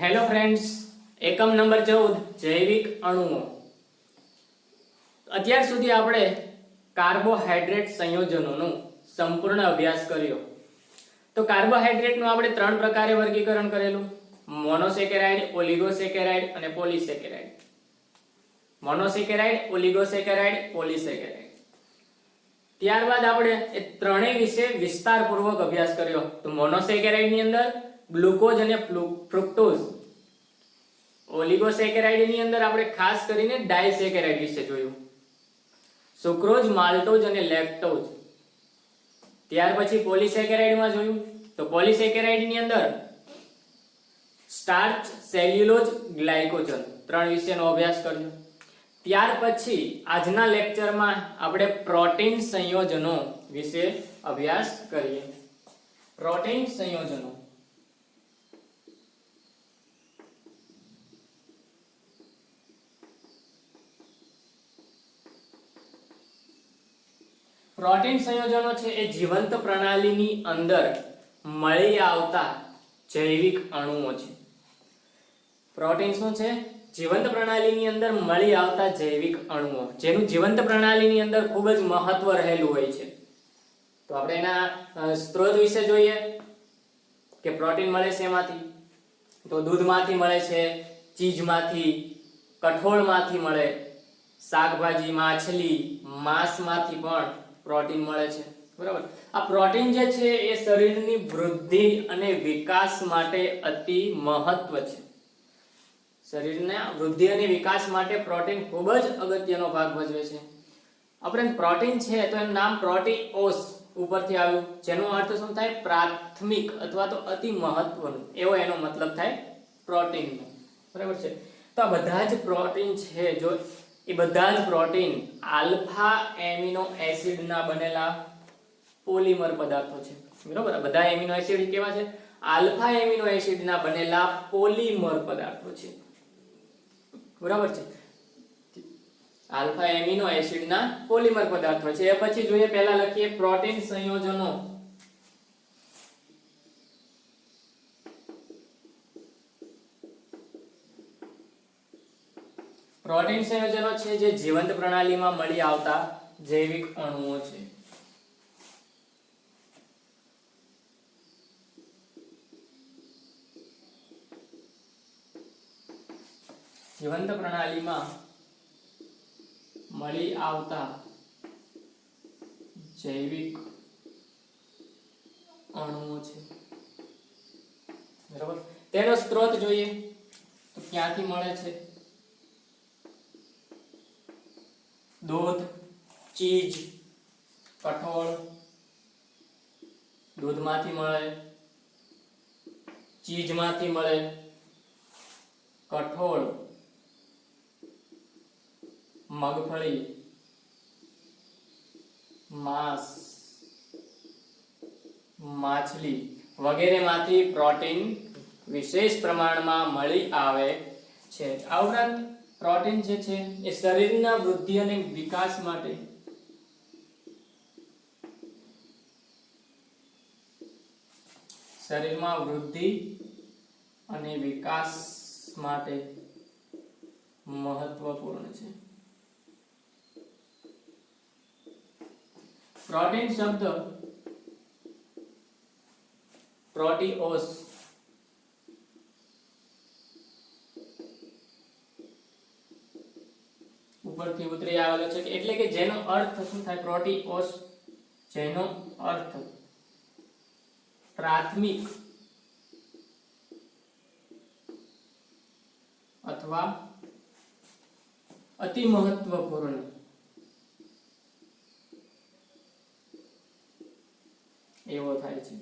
Hello friends, એકમ number 14 જૈવિક અણુઓ. અત્યાર સુધી આપણે કાર્બોહાઈડ્રેટ સંયોજનોનો સંપૂર્ણ અભ્યાસ કર્યો. તો કાર્બોહાઈડ્રેટનું આપણે ત્રણ પ્રકારે વર્ગીકરણ કરેલું: મોનોસેકેરાઇડ, ઓલિગોસેકેરાઇડ અને પોલિસેકેરાઇડ. Monosaccharide, ઓલિગોસેકેરાઇડ, polysaccharide. ત્યારબાદ આપણે એ ત્રણેય વિશે વિસ્તારપૂર્વક અભ્યાસ કર્યો. તો મોનોસેકેરાઇડની અંદર ગ્લુકોઝ અને ફ્રુક્ટોઝ. ઓલિગોસેકેરાઇડ ની અંદર આપણે ખાસ કરીને ડાયસેકેરાઇડ વિશે જોયું. સુક્રોઝ, માલ્ટોઝ અને લેક્ટોઝ. ત્યાર પછી પોલિસેકેરાઇડ માં જોયું. તો પોલિસેકેરાઇડ ની અંદર સ્ટાર્ચ, સેલ્યુલોઝ, ગ્લાયકોજન ત્રણ વિશેનો અભ્યાસ કર્યો. ત્યાર પછી આજના લેક્ચરમાં આપણે પ્રોટીન સંયોજનો વિશે અભ્યાસ કરીએ. પ્રોટીન સંયોજનો. પ્રોટીન સંયોજનો છે એ જીવંત પ્રણાલીની અંદર મળી આવતા જૈવિક અણુઓ છે. પ્રોટીન શું છે? જીવંત પ્રણાલીની અંદર મળી આવતા જૈવિક અણુઓ, જેનું જીવંત પ્રણાલીની અંદર ખૂબ જ મહત્વ રહેલું હોય છે. તો આપણે એના સ્ત્રોત વિશે જોઈએ કે પ્રોટીન મળે છે એમાંથી. તો દૂધમાંથી મળે છે, ચીઝમાંથી, કઠોળમાંથી મળે, શાકભાજી, માછલી, માંસમાંથી પણ પ્રોટીન મળે છે. બરાબર. આ પ્રોટીન જે છે એ શરીરની વૃદ્ધિ અને વિકાસ માટે અતિ મહત્વ છે. શરીરના વૃદ્ધિ અને વિકાસ માટે પ્રોટીન ખૂબ જ અગત્યનો ભાગ ભજવે છે. આપણે પ્રોટીન છે તો એનું નામ પ્રોટીઓસ ઉપરથી આવ્યું, જેનો અર્થ શું થાય? પ્રાથમિક અથવા તો અતિ મહત્વનું, એવો એનો મતલબ થાય પ્રોટીનનો. બરાબર છે. તો આ બધા જ પ્રોટીન છે, જો એ બધા જ પ્રોટીન આલ્ફા એમિનો એસિડ ના બનેલા પોલિમર પદાર્થો છે. બરાબર. બધા એમિનો એસિડ કેવા છે? આલ્ફા એમિનો એસિડ ના બનેલા પોલિમર પદાર્થો છે. બરાબર છે. આલ્ફા એમિનો એસિડ ના પોલિમર પદાર્થો છે. એ પછી જોઈએ, પહેલા લખીએ પ્રોટીન સંયોજનો. પ્રોટીન સંયોજનો છે જે જીવંત પ્રણાલીમાં મળી આવતા જૈવિક અણુઓ છે. જીવંત પ્રણાલીમાં મળી આવતા જૈવિક અણુઓ છે. બરાબર. તેનો સ્ત્રોત જોઈએ તો ક્યાંથી મળે છે? દૂધ, ચીઝ, કઠોળ. દૂધમાંથી મળે, ચીઝમાંથી મળે, કઠોળ, મગફળી, માંસ, માછલી વગેરેમાંથી પ્રોટીન વિશેષ પ્રમાણમાં મળી આવે છે. આ ઉપરાંત પ્રોટીન જે છે એ શરીરના વૃદ્ધિ અને વિકાસ માટે શરીરમાં વૃદ્ધિ અને વિકાસ માટે મહત્વપૂર્ણ છે. પ્રોટીન શબ્દ પ્રોટીઓસ ઉપરથી ઉતરી આવેલો છે, એટલે કે જેનો અર્થ શું થાય? પ્રોટીઓસ, જેનો અર્થ પ્રાથમિક અથવા અતિ મહત્વપૂર્ણ એવો થાય છે.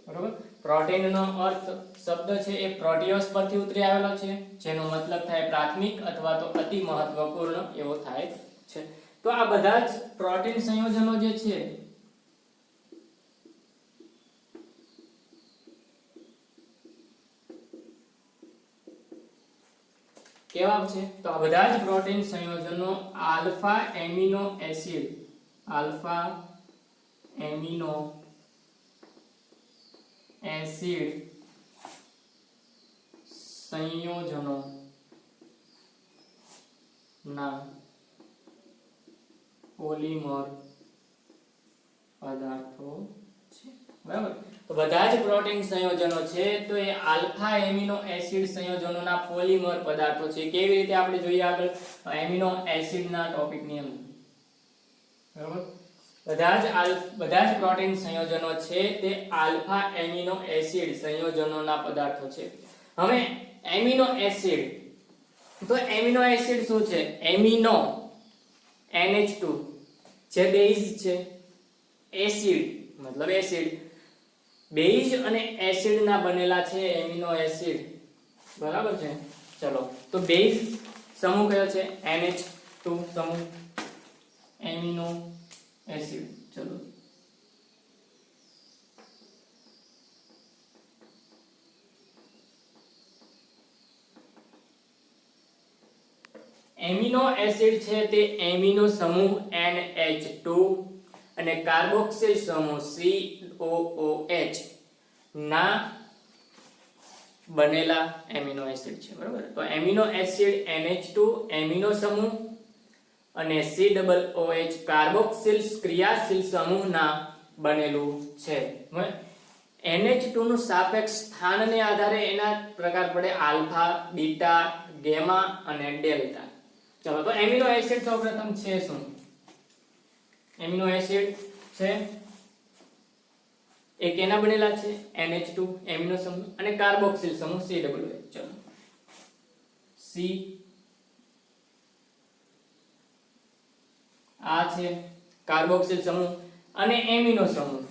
બરોબર. પ્રોટીન નો અર્થ શબ્દ છે એ પ્રોટીઓસ પરથી ઉતરી આવેલો છે, જેનો મતલબ થાય પ્રાથમિક અથવા તો અતિ મહત્વપૂર્ણ એવો થાય છે. તો આ બધા જ પ્રોટીન સંયોજનો જે છે કેવા છે? તો આ બધા જ પ્રોટીન સંયોજનો આલ્ફા એમિનો એસિડ એસિડ સંયોજનો ના પોલિમર પદાર્થો છે, બરાબર. તો બધા જ પ્રોટીન સંયોજનો છે તો એ આલ્ફા એમિનો એસિડ સંયોજનોના પોલિમર પદાર્થો છે. કેવી રીતે આપણે જોઈએ આગળ એમિનો એસિડના ટોપિકની અંદર, બરાબર. બધા જ પ્રોટીન સંયોજનો છે તે આલ્ફા એમિનો એસિડ સંયોજનોના પદાર્થો છે. હવે એમિનો એસિડ, તો એમિનો એસિડ શું છે? એમિનો NH2 જે બેઝ છે, એસિડ મતલબ એસિડ, બેઝ અને એસિડ ના બનેલા છે એમિનો એસિડ, બરાબર છે. ચલો તો બેઝ સમૂહ કયો છે? NH2 સમૂહ એમિનો એસિડ. ચલો એમિનો એસિડ છે તે એમિનો સમૂહ NH2 અને કાર્બોક્સિલ સમૂહ COOH ના બનેલા એમિનો એસિડ છે, બરાબર. તો એમિનો એસિડ NH2 એમિનો સમૂહ અને COOH કાર્બોક્સિલ ક્રિયાશીલ સમૂહના બનેલું છે. NH2 નું સાપેક્ષ સ્થાનને આધારે એના પ્રકાર પડે આલ્ફા, બીટા, ગેમા અને ડેલ્ટા. ચલો તો એમિનો એસિડ સૌપ્રથમ છે શું? એમિનો એસિડ છે એ કેના બનેલા છે? NH2 એમિનો સમૂહ અને કાર્બોક્સિલ સમૂહ COOH. ચલો C આ છે કાર્બોક્સિલ સમૂહ અને એમિનો સમૂહ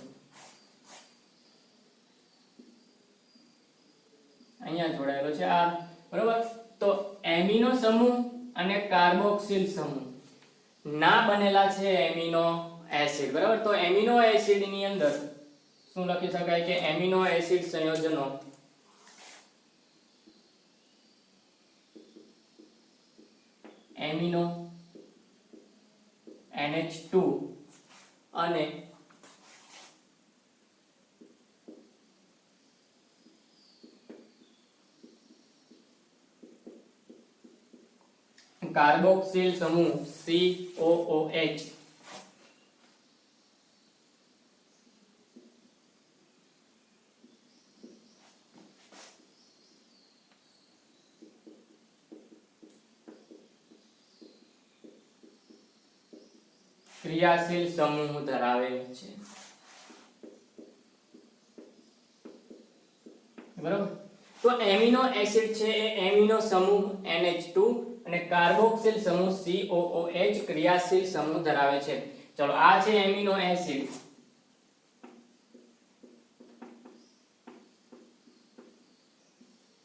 અહીંયા જોડાયેલો છે આ, બરાબર. તો એમિનો સમૂહ અને કાર્બોક્સિલ સમૂહ ના બનેલા છે એમિનો એસિડ, બરાબર. તો એમિનો એસિડ ની અંદર શું લખી શકાય કે એમિનો એસિડ સંયોજનો એમિનો NH2 અને કાર્બોક્સિલ સમૂહ COOH ક્રિયાશીલ સમૂહ ધરાવે છે, બરાબર. તો એમિનો એસિડ છે એ એમિનો સમૂહ NH2 અને કાર્બોક્સિલ સમૂહ COOH ક્રિયાશીલ સમૂહ ધરાવે છે. ચલો આ છે એમિનો એસિડ,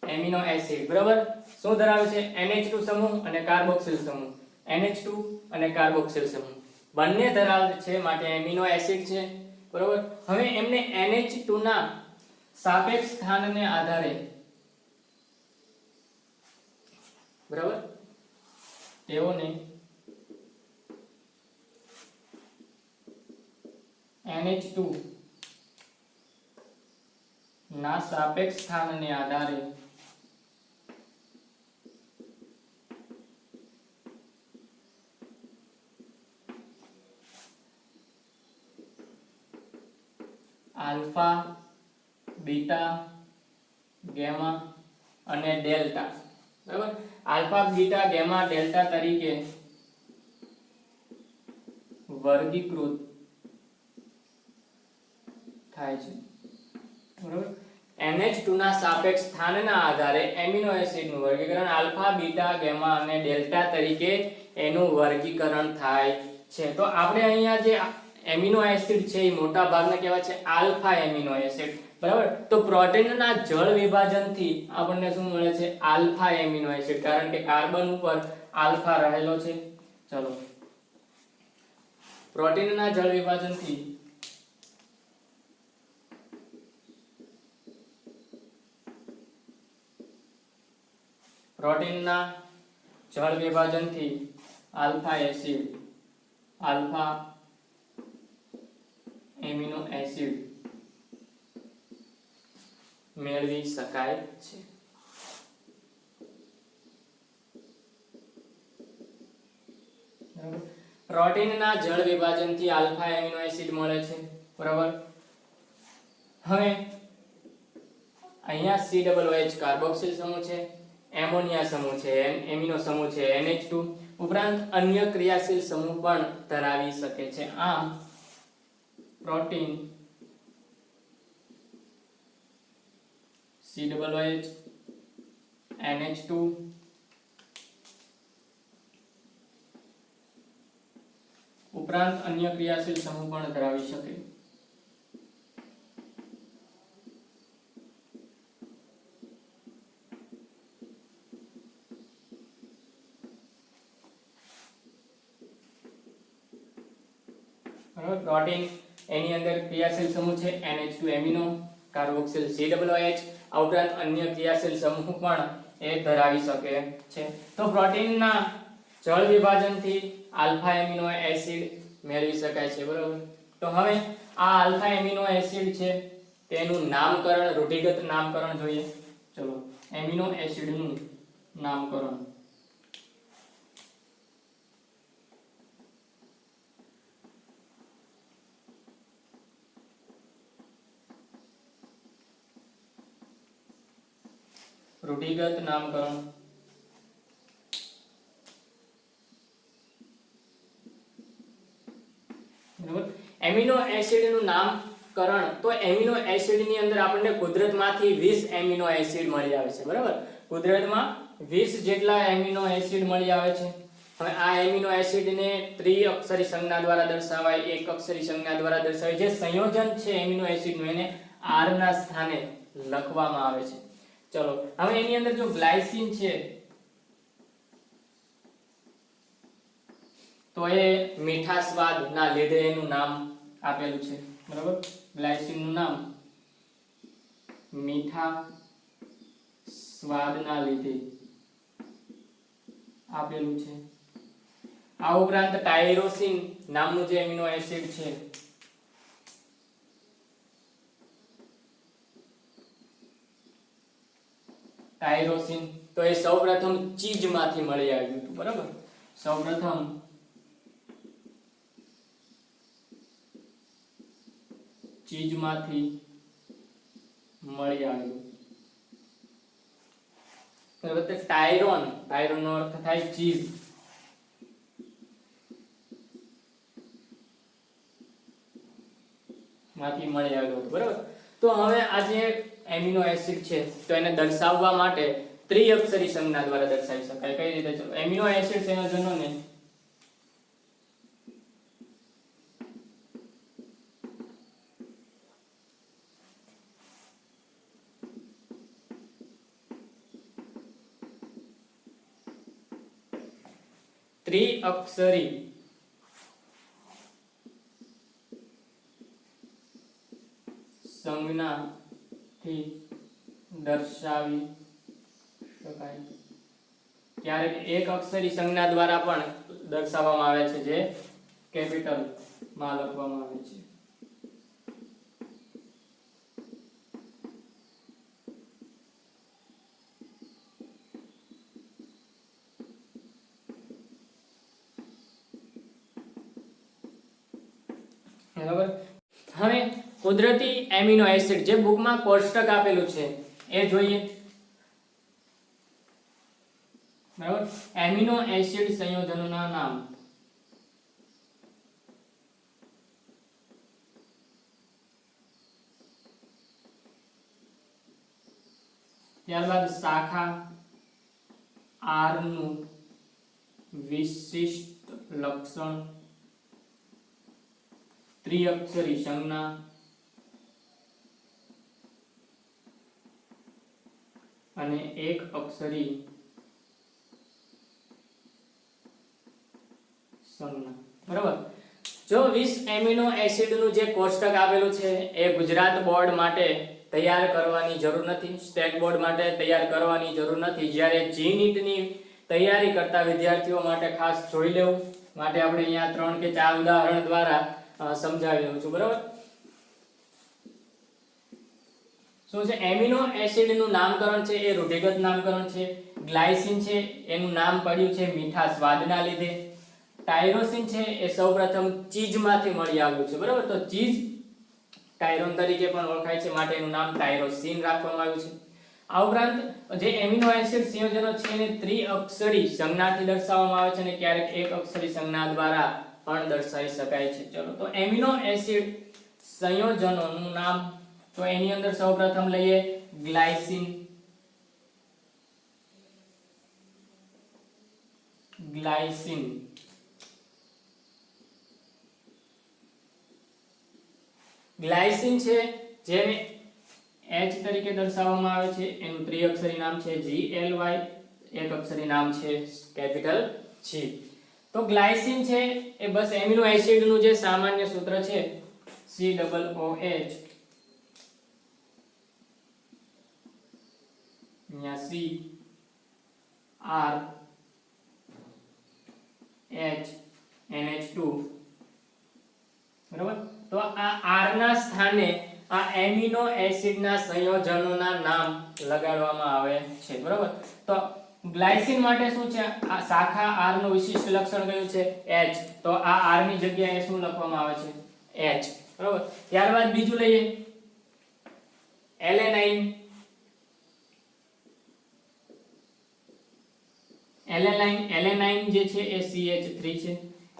એમિનો એસિડ, બરાબર. શું ધરાવે છે? NH2 સમૂહ અને કાર્બોક્સિલ સમૂહ, NH2 અને કાર્બોક્સિલ સમૂહ બંને ધરાવે છે માટે એમિનો એસિડ છે, બરાબર. હવે એમને NH2 ના સાપેક્ષ સ્થાનને આધારે, બરાબર, તેઓને NH2 ના સાપેક્ષ સ્થાનને આધારે આલ્ફા, બીટા, ગેમા અને ડેલ્ટા, બરાબર. આલ્ફા, બીટા, ગેમા, ડેલ્ટા તરીકે વર્ગીકૃત થાય છે, બરાબર. NH2 ના સાપેક્ષ સ્થાનના આધારે એમિનો એસિડનું વર્ગીકરણ આલ્ફા, બીટા, ગેમા અને ડેલ્ટા તરીકે એનું વર્ગીકરણ થાય છે. તો આપણે અહીંયા જે એમિનો એસિડ છે એ મોટા ભાગના કહેવાય છે આલ્ફા એમિનો એસિડ, બરાબર. તો પ્રોટીનના જળ વિભાજનથી આપણને શું મળે છે? આલ્ફા એમિનો એસિડ, કારણ કે કાર્બન ઉપર આલ્ફા રહેલો છે. ચલો પ્રોટીનના જળ વિભાજનથી પ્રોટીનના જળ વિભાજનથી alpha acid, alpha amino acid મેળવી શકાય છે. પ્રોટીનના જળ વિભાજનથી આલ્ફા એમિનો એસિડ મળે છે. બરાબર. હવે અહીંયા COOH કાર્બોક્સિલ સમૂહ છે, એમોનિયા સમૂહ છે, એમિનો સમૂહ છે NH2, ઉપરાંત અન્ય ક્રિયાશીલ સમૂહ પણ ધરાવી શકે છે. આમ પ્રોટીન COOH NH2 ઉપરાંત અન્ય ક્રિયાશીલ સમૂહ પણ ધરાવી શકે. બરાબર. પ્રોટીન એની અંદર ક્રિયાશીલ સમૂહ છે NH2 એમિનો, કાર્બોક્સિલ COOH, આ ઉપરાંત અન્ય ક્રિયાશીલ સમૂહ પણ એ ધરાવી શકે છે. તો પ્રોટીનના જળ વિભાજનથી આલ્ફા એમિનો એસિડ મેળવી શકાય છે. બરાબર. તો હવે આ આલ્ફા એમિનો એસિડ છે તેનું નામકરણ, રૂઢિગત નામકરણ જોઈએ. ચલો, એમિનો એસિડનું નામકરણ. રૂઢિગત નામકરણ. બરાબર. એમિનો એસિડનું નામકરણ, તો એમિનો એસિડની અંદર આપણને કુદરતમાંથી 20 એમિનો એસિડ મળી આવે છે. બરાબર. કુદરતમાં 20 જેટલા એમિનો એસિડ મળી આવે છે. હવે આ એમિનો એસિડને ત્રિઅક્ષરી સંજ્ઞા દ્વારા દર્શાવાય, એક અક્ષરી સંજ્ઞા દ્વારા દર્શાવાય. જે સંયોજન છે એમિનો એસિડનું એને R ના સ્થાને લખવામાં આવે છે. ચલો, હવે એની અંદર જો ગ્લાયસીન છે તો એ મીઠા સ્વાદના લીધે એનું નામ આપેલું છે. બરાબર. ગ્લાયસીનનું નામ મીઠા સ્વાદના લીધે આપેલું છે. આ ઉપરાંત ટાયરોસિન નામનું જે એમિનો એસિડ છે ટાયરોસિન, તો એ સૌપ્રથમ ચીજમાંથી મળી આવ્યું હતું. બરાબર. સૌપ્રથમ ચીજમાંથી મળી આવ્યું. બરાબર. ટાયરોન, ટાયરોનનો અર્થ થાય ચીઝ. માંથી મળી આવ્યું હતું. બરાબર. તો હવે આ જે એમિનો એસિડ છે તો એને દર્શાવવા માટે ત્રિઅક્ષરી સંજ્ઞા દ્વારા દર્શાવી શકાય. કઈ રીતે? ચલો, એમિનો એસિડ સંયોજનોને ત્રિઅક્ષરી સંજ્ઞાથી દર્શાવી શકાય. ક્યારેક એક અક્ષરી સંજ્ઞા દ્વારા પણ દર્શાવવામાં આવે છે, જે કેપિટલ માં લખવામાં આવે છે. બરાબર. હવે કુદરતી એમિનો એસિડ, જે બુકમાં કોષ્ટક આપેલું છે એ જોઈએ. બરાબર. એમિનો એસિડ સંયોજનોના નામ. ત્યારબાદ શાખા R નું વિશિષ્ટ લક્ષણ, ત્રિઅક્ષરી સંજ્ઞા અને એક અક્ષરી સંજ્ઞા. બરાબર. જો 20 એમિનો એસિડ નું જે કોષ્ટક આપેલું છે એ ગુજરાત બોર્ડ માટે તૈયાર કરવાની જરૂર નથી, સ્ટેટ બોર્ડ માટે તૈયાર કરવાની જરૂર નથી. જ્યારે જી નીટની તૈયારી કરતા વિદ્યાર્થીઓ માટે ખાસ જોઈ લેવું માટે આપણે અહીંયા 3 કે 4 ઉદાહરણ દ્વારા સમજાવી દઉં છું. બરાબર. શું છે? એમિનો એસિડ નું નામકરણ છે એ રૂઢિગત નામકરણ છે. ગ્લાયસિન છે એનું નામ પડ્યું છે મીઠા સ્વાદના લીધે. ટાયરોસિન છે એ સૌપ્રથમ ચીઝમાંથી મળી આવ્યું છે, બરાબર. તો ચીઝ ટાયરોન તરીકે પણ ઓળખાય છે, માટે એનું નામ ટાયરોસિન રાખવામાં આવ્યું છે. આ ઉપરાંત જે એમિનો એસિડ સંયોજનો છે એને ત્રિઅક્ષરી સંજ્ઞાથી દર્શાવવામાં આવે છે અને ક્યારેક એક અક્ષરી સંજ્ઞા દ્વારા પણ દર્શાવી શકાય છે. ચલો, તો એમિનો એસિડ સંયોજનોનું નામ, તો એની અંદર સૌપ્રથમ લઈએ ગ્લાયસિન. ગ્લાયસિન ગ્લાયસિન છે જેને H તરીકે દર્શાવવામાં આવે છે, એનું ત્રિઅક્ષરી નામ છે GLY, એક અક્ષરી નામ છે કેપિટલ G. તો ગ્લાયસિન છે એ બસ એમિનો એસિડ નું જે સામાન્ય સૂત્ર છે COOH, અહીંયા C R H NH2, બરાબર. તો આ R ના સ્થાને આ એમિનો એસિડ ના સંયોજનોના નામ લગાડવામાં આવે છે, બરાબર. તો ગ્લાયસિન માટે શું છે? આ શાખા R નું વિશિષ્ટ લક્ષણ કયું છે? H. તો આ R ની જગ્યાએ શું લખવામાં આવે છે? H, બરાબર. ત્યારબાદ બીજું લઈએ એલેનાઇન. એલેનાઇન જે છે એ CH3 છે,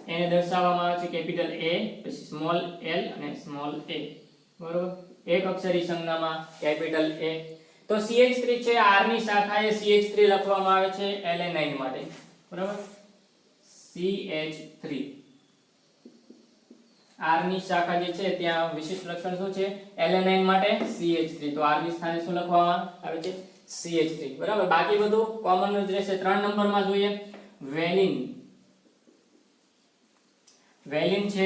એને દર્શાવવામાં આવે છે કેપિટલ A, પછી સ્મોલ l અને સ્મોલ a, બરાબર. એક અક્ષરી સંજ્ઞામાં કેપિટલ A. તો CH3 છે, R ની શાખાએ CH3 લખવામાં આવે છે એલેનાઇન માટે, બરાબર. CH3 R ની શાખા જે છે ત્યાં વિશિષ્ટ લક્ષણ શું છે? એલેનાઇન માટે CH3. તો R ની સ્થાને શું લખવામાં આવે છે? CH3, બરાબર. બાકી બધું કોમન જ રહેશે. 3 નંબરમાં જોઈએ વેલિન. વેલિન છે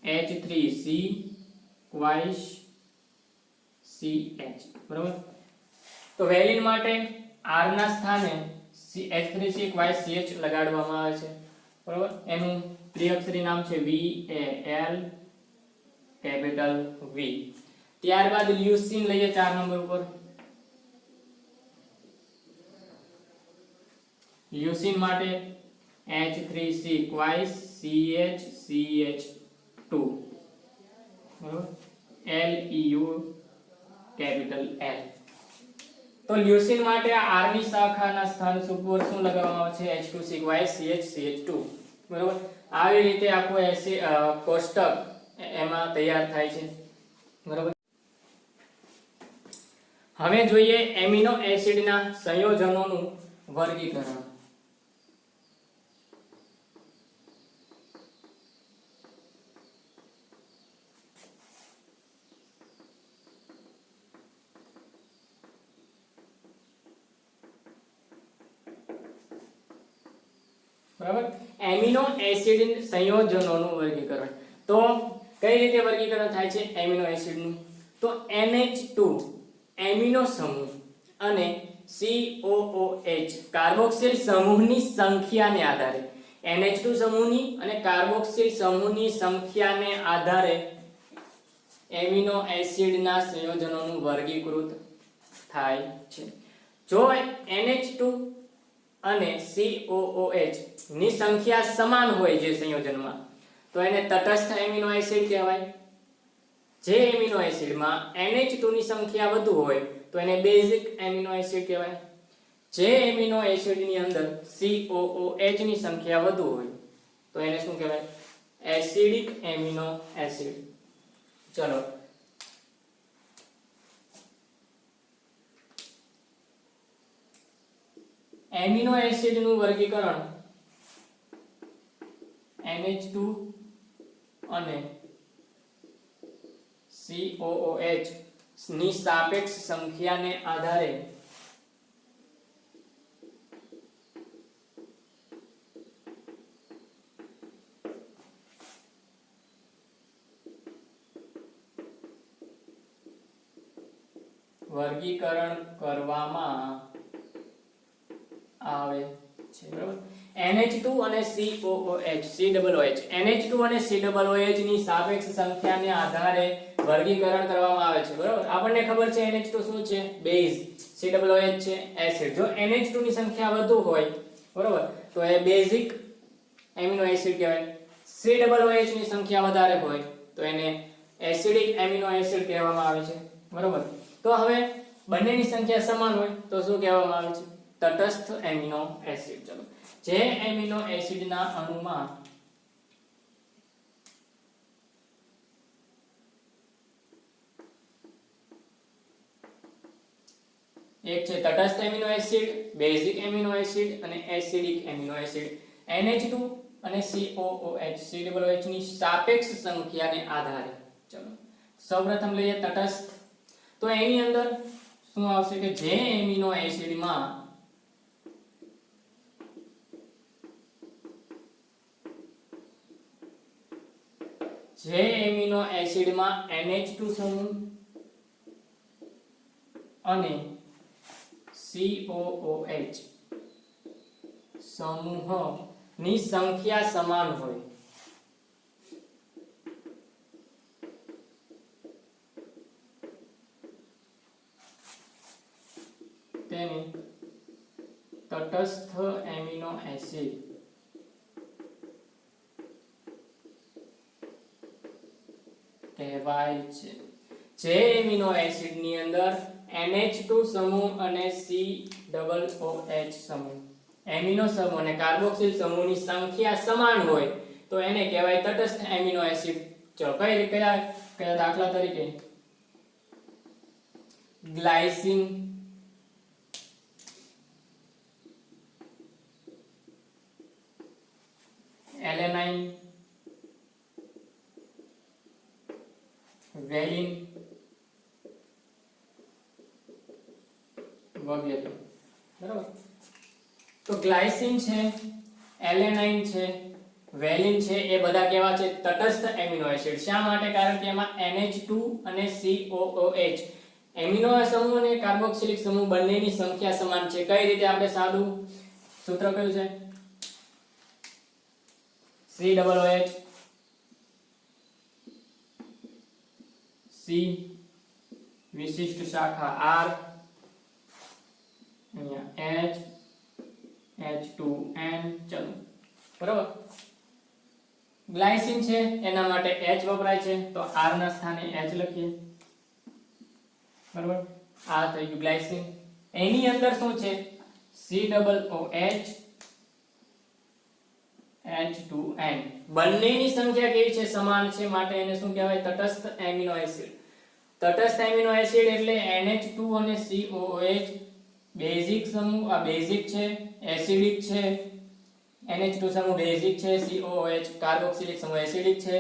H3C twice CH, બરાબર. તો વેલિન માટે R ના સ્થાને H3C twice CH લગાડવામાં આવે છે, બરાબર. એનું ત્રિઅક્ષરી નામ છે VAL કેપિટલ V. ત્યારબાદ લ્યુસીન લઈએ 4 નંબર ઉપર. લ્યુસીન માટે H3C twice CH CH2, બરાબર. LEU capital L. તો લ્યુસીન માટે R ની શાખાના સ્થાન ઉપર શું લગાવવામાં આવે છે? H2C twice CH CH2, બરાબર. આવી રીતે આખું કોષ્ટક એમાં તૈયાર થાય છે, બરાબર. હવે જોઈએ એમિનો એસિડના સંયોજનોનું વર્ગીકરણ. બરાબર. એમિનો એસિડ સંયોજનોનું વર્ગીકરણ. તો કઈ રીતે વર્ગીકરણ થાય છે એમિનો એસિડનું? તો NH2 એમિનો સમૂહ અને COOH કાર્બોક્સિલ સમૂહની સંખ્યાને આધારે, NH2 સમૂહની અને કાર્બોક્સિલ સમૂહની સંખ્યાને આધારે એમિનો એસિડના સંયોજનોનું વર્ગીકૃત થાય છે. જો NH2 અને COOH ની સંખ્યા સમાન હોય જે સંયોજનમાં, તો એને તટસ્થ એમિનો એસિડ કહેવાય. જે એમિનો એસિડમાં NH2 ની સંખ્યા વધુ હોય તો એને બેઝિક એમિનો એસિડ કહેવાય. જે એમિનો એસિડની અંદર COOH ની સંખ્યા વધુ હોય તો એને શું કહેવાય? Acidic amino acid. ચલો, એમિનો એસિડનું વર્ગીકરણ NH2 અને COOH ની સાપેક્ષ સંખ્યાને આધારે વર્ગીકરણ કરવામાં આવે છે, બરાબર. NH2 અને COOH COOH NH2 અને COOH ની સાપેક્ષ સંખ્યાને આધારે વર્ગીકરણ કરવામાં આવે છે બરાબર આપણને ખબર છે NH2 શું છે બેઝ COOH છે એસિડ જો NH2 ની સંખ્યા વધુ હોય બરાબર તો એ બેઝિક એમિનો એસિડ કહેવાય COOH ની સંખ્યા વધારે હોય તો એને એસિડિક એમિનો એસિડ કહેવામાં આવે છે બરાબર તો હવે બંનેની સંખ્યા સમાન હોય તો શું કહેવામાં આવે છે તટસ્થ એમિનો એસિડ ચલો જે એમિનો એસિડના અણુમાં એક છે તટસ્થ amino acid basic amino acid અને એસિડિક એમિનો એસિડ NH2 અને COOH ની સાપેક્ષ સંખ્યાને આધારે ચલો સૌપ્રથમ લઈએ તટસ્થ તો એની અંદર શું આવશે કે જે એમિનો એસિડમાં NH2 સમૂહ અને COOH સમૂહની સંખ્યા સમાન હોય તેને તટસ્થ એમિનો એસિડ કહેવાય છે જે એમિનો એસિડની અંદર NH2 સમૂહ અને COOH સમૂહ એમિનો સમૂહ અને કાર્બોક્સિલ સમૂહની સંખ્યા સમાન હોય તો એને કહેવાય તટસ્થ એમિનો એસિડ ચલો કયા દાખલા તરીકે ગ્લાયસિન એલેનાઇન વેલિન વગેરે બરાબર તો ગ્લાયસિન છે એલેનાઇન છે વેલિન છે એ બધા કેવા છે તટસ્થ એમિનો એસિડ શા માટે કારણ કે એમાં NH2 અને COOH એમિનો સમૂહ અને કાર્બોક્સિલિક સમૂહ બંનેની સંખ્યા સમાન છે કઈ રીતે આપણે સાદું સૂત્ર કયું છે COOH C વિશિષ્ટ શાખા R અહીંયા H H2N ચલો બરાબર ગ્લાયસિન છે એના માટે H વપરાય છે તો R ના સ્થાને H લખીએ બરાબર આ થઈ ગયું ગ્લાયસિન એની અંદર શું છે COOH H2N બંનેની સંખ્યા કેવી છે સમાન છે માટે એને શું કહેવાય તટસ્થ એમિનો એસિડ તટસ્થ એમિનો એસિડ એટલે NH2 અને COOH બેઝિક સમૂહ આ બેઝિક છે એસિડિક છે NH2 સમૂહ બેઝિક છે COOH કાર્બોક્સિલિક સમૂહ એસિડિક છે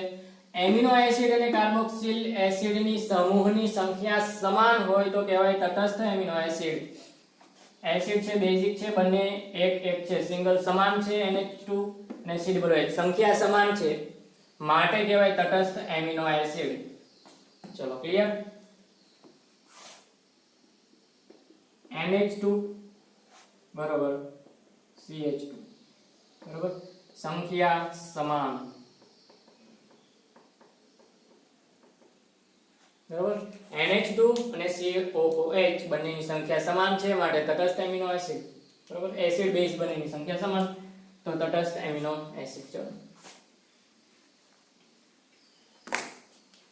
એમિનો એસિડ અને કાર્બોક્સિલ એસિડની સમૂહની સંખ્યા સમાન હોય તો કહેવાય તટસ્થ એમિનો એસિડ એસિડ છે બેઝિક છે બંને એક છે સિંગલ સમાન છે NH2 અને COOH સંખ્યા સમાન છે માટે કહેવાય તટસ્થ એમિનો એસિડ ચલો ક્લિયર NH2 બરાબર CH2 બરાબર સંખ્યા સમાન બરાબર NH2 અને COOH બંનેની સંખ્યા સમાન છે માટે તટસ્થ એમિનો એસિડ બરાબર એસિડ બેઝ બંનેની સંખ્યા સમાન તો તટસ્થ એમિનો એસિડ ચલો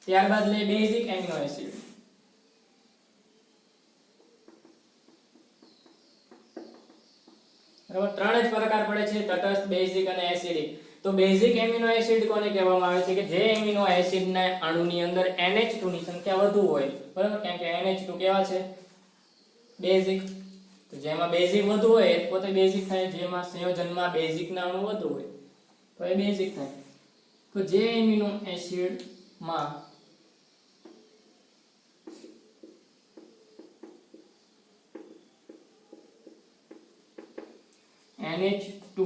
ત્યારબાદ લે બેઝિક એમિનો એસિડ બરાબર ત્રણ જ પ્રકાર પડે છે તટસ્થ બેઝિક અને એસિડિક તો બેઝિક એમિનો એસિડ કોને કહેવામાં આવે છે કે જે એમિનો એસિડના અણુની અંદર NH2 ની સંખ્યા વધુ હોય બરાબર કેમ કે NH2 કેવા છે બેઝિક તો જેમાં બેઝિક વધુ હોય એ પોતે બેઝિક થાય જેમાં સંયોજનમાં બેઝિકના અણુ વધુ હોય તો એ બેઝિક થાય તો જે એમિનો એસિડમાં NH2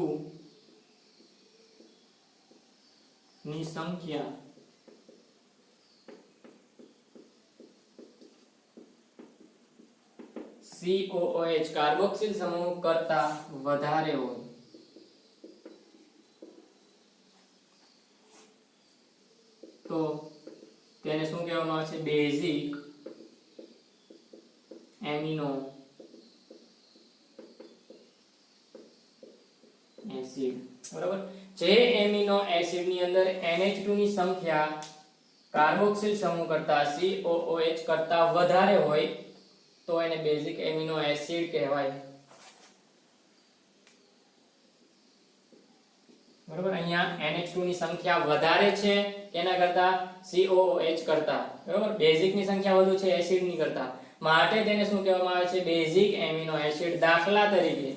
ની સંખ્યા COOH કાર્બોક્સિલ સમૂહ કરતા વધારે હોય તેને શું કહેવામાં આવે છે? Basic amino acid. બરાબર. જે એમિનો એસિડ ની અંદર NH2 ની સંખ્યા કાર્બોક્સિલ સમૂહ કરતા COOH કરતા વધારે હોય તો એને બેઝિક એમિનો એસિડ કહેવાય. બરાબર. અહીંયા NH2 ની સંખ્યા વધારે છે એના કરતા COOH કરતા. બરાબર. બેઝિક ની સંખ્યા વધુ છે એસિડ ની કરતા, માટે તેને શું કહેવામાં આવે છે? Basic amino acid. દાખલા તરીકે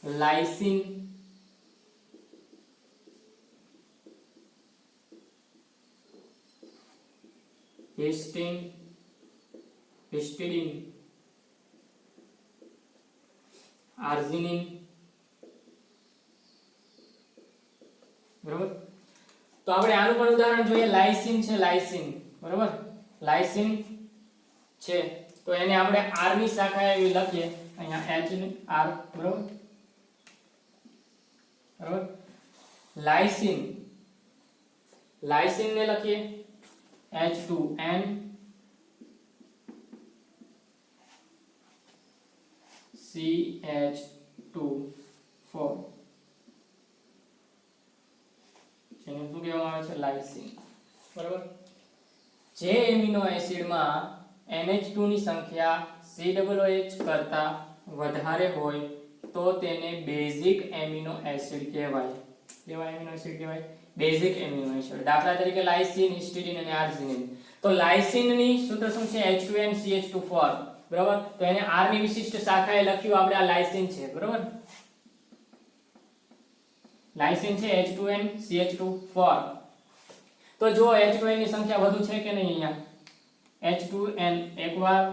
લાઇસિન, હિસ્ટીડીન, આર્જિનિન. બરાબર. તો આપણે આનું પણ ઉદાહરણ જોઈએ. લાઇસિન છે, લાઇસિન. બરાબર. લાઇસિન છે તો એને આપણે R ની શાખા એવી લખીએ, અહીંયા H ને R. બરાબર. બરાબર. લાઇસિન, લાઇસિન ને લખીએ H2N CH2 જેને શું કહેવામાં આવે છે? લાઇસિન. બરાબર. જે એમિનો એસિડમાં NH2 ની સંખ્યા COOH કરતા વધારે હોય તો તેને બેઝિક એમિનો એસિડ કહેવાય. કેવા એમિનો એસિડ કહેવાય? Basic amino acid. દાખલા તરીકે લાઇસિન, હિસ્ટીડીન અને આર્જિનિન. તો લાઇસિન ની સૂત્ર શું છે? H2N CH2 બરાબર. તો એને R ની વિશિષ્ટ શાખાએ લખ્યું આપણે. આ લાઇસિન છે. બરાબર. લાઇસિન છે H2N CH2. તો જો H2N ની સંખ્યા વધુ છે કે નહીં? અહીંયા H2N એકવાર,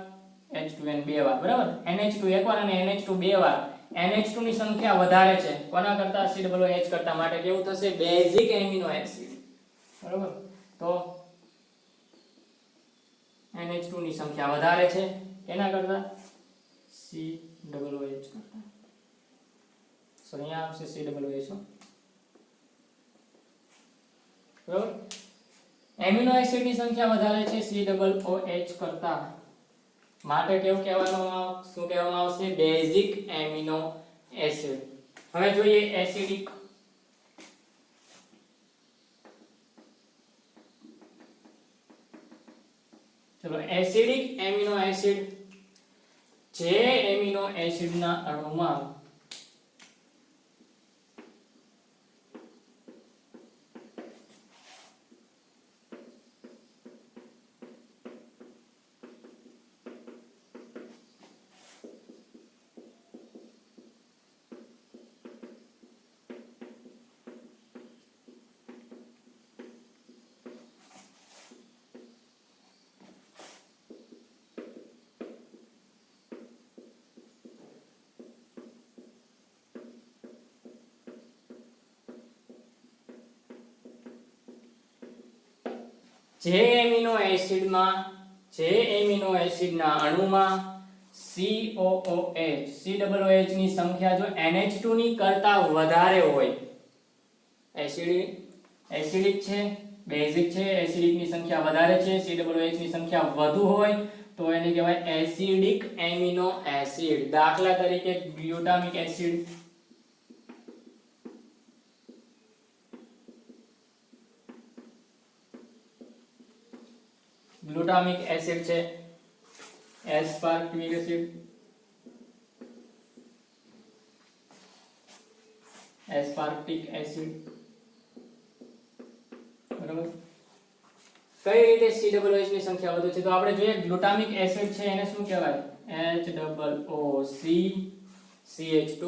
H2N બે વાર. બરાબર. NH2 એકવાર અને NH2 બે વાર. NH2 ની સંખ્યા વધારે છે કોના કરતા? COOH કરતા, માટે કેવું થશે? Basic amino acid. બરાબર. તો NH2 ની સંખ્યા વધારે છે એના કરતા? COOH કરતા. સો અહીંયા આવશે COOH. બરાબર. એમિનો એસિડ ની સંખ્યા વધારે છે COOH કરતા, માટે કેવું કહેવામાં શું કહેવામાં આવશે? Basic amino acid. હવે જોઈએ એસિડિક. ચલો, એસિડિક એમિનો એસિડ. જે એમિનો એસિડના અણુમાં જે એમિનો એસિડના અણુમાં COOH ની સંખ્યા જો NH2 ની કરતા વધારે હોય, એસિડિક છે, બેઝિક છે, એસિડિક ની સંખ્યા વધારે છે, COOH ની સંખ્યા વધુ હોય તો એને કહેવાય એસિડિક એમિનો એસિડ. દાખલા તરીકે ગ્લુટામિક એસિડ, ગ્લુટામિક એસિડ છે, એસ્પાર્ટિક એસિડ, બરાબર. કઈ રીતે COOH ની સંખ્યા વધુ છે તો આપણે જોઈએ ગ્લુટામિક એસિડ છે એને શું કહેવાય? HOOC CH2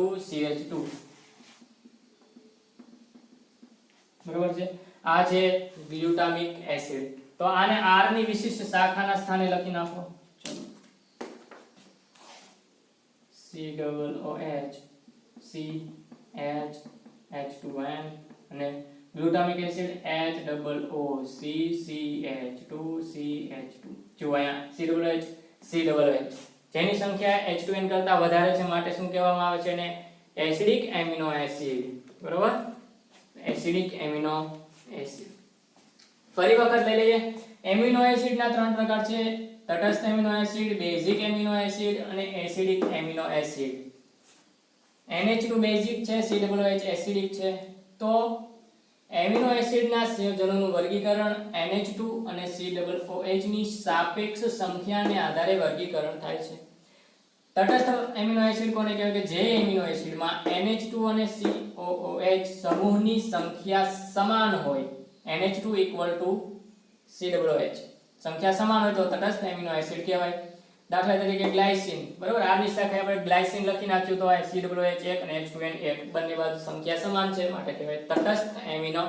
બરાબર છે. આ છે ગ્લુટામિક એસિડ. તો આને R ની વિશિષ્ટ શાખાના સ્થાને લખી નાખો. COOH CH2N અને ગ્લુટામિક એસિડ HOOC CH2 જો અહીંયા COOH જેની સંખ્યા H2N કરતા વધારે છે માટે શું કહેવામાં આવે છે? એને એસિડિક એમિનો એસિડ. બરાબર. Acidic amino acid. ફરી વખત લઈ લઈએ. એમિનો એસિડના ત્રણ પ્રકાર છે: તટસ્થ amino acid, basic amino acid અને acidic amino acid. NH2 basic છે, COOH એસિડિક છે. તો એમિનો એસિડના સંયોજનોનું વર્ગીકરણ NH2 અને COOH ની સાપેક્ષ સંખ્યાને આધારે વર્ગીકરણ થાય છે. તટસ્થ એમિનો એસિડ કોને કહેવાય કે જે એમિનો એસિડમાં NH2 અને COOH સમૂહની સંખ્યા સમાન હોય. NH2 COOH સંખ્યા સમાન હોય તો તટસ્થ એમિનો એસિડ કહેવાય. દાખલા તરીકે ગ્લાયસિન, બરોબર, આ ની શાખાએ આપણે ગ્લાયસિન લખી નાખ્યું તો આ COOH 1 અને H2N 1 બંને બાજુ સંખ્યા સમાન છે માટે કહેવાય તટસ્થ amino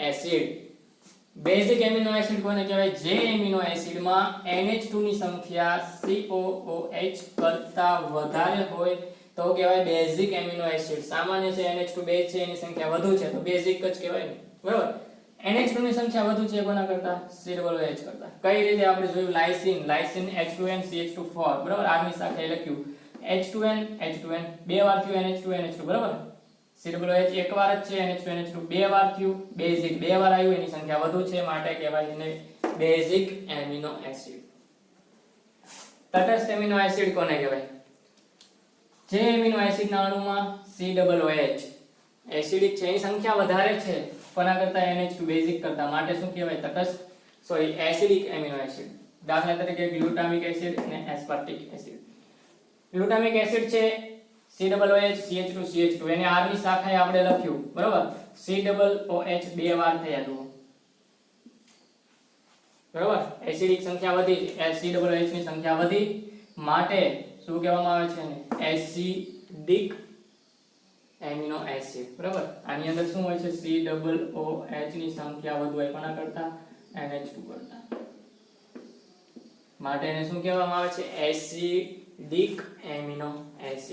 acid. Basic amino acid કોને કહેવાય જે એમિનો એસિડમાં NH2 ની સંખ્યા COOH કરતા વધારે હોય તો કહેવાય બેઝિક એમિનો એસિડ. સામાન્ય છે NH2 બેઝ છે એની સંખ્યા વધુ છે તો બેઝિક જ કહેવાય ને, બરોબર. NH2 ની સંખ્યા વધુ છે કોના કરતા? COOH કરતા. કઈ રીતે આપણે જોયું? લાઇસિન H2N CH2 બરોબર, આગની શાખાએ લખ્યું H2N બે વાર થયું NH2 બરોબર. COOH એક વાર જ છે, NH2 બે વાર થયું, બેઝિક બે વાર આવ્યું, એની સંખ્યા વધુ છે માટે કહેવાય એને બેઝિક એમિનો એસિડ. તટસ્થ એમિનો એસિડ કોને કહેવાય? જે એમિનો એસિડના અણુમાં COOH એસિડિક છે એની સંખ્યા વધારે છે કોના કરતા? NH2 બેઝિક કરતા માટે શું કહેવાય? તટસ્થ એસિડિક એમિનો એસિડ. દાખલા તરીકે ગ્લુટામિક એસિડ અને એસ્પાર્ટિક એસિડ. ગ્લુટામિક એસિડ છે COOH CH2 એને R ની શાખાએ આપણે લખ્યું, બરોબર. COOH બે વાર થયા જુઓ, બરોબર. એસિડિક સંખ્યા વધી, COOH ની સંખ્યા વધી માટે શું કહેવામાં આવે છે ને? એસિડિક એમિનો એસિડ, બરોબર. આની અંદર શું હોય છે? COOH ની સંખ્યા વધુ હોય કોના કરતા? NH2 કરતા માટે એને શું કહેવામાં આવે છે? Acidic amino acid.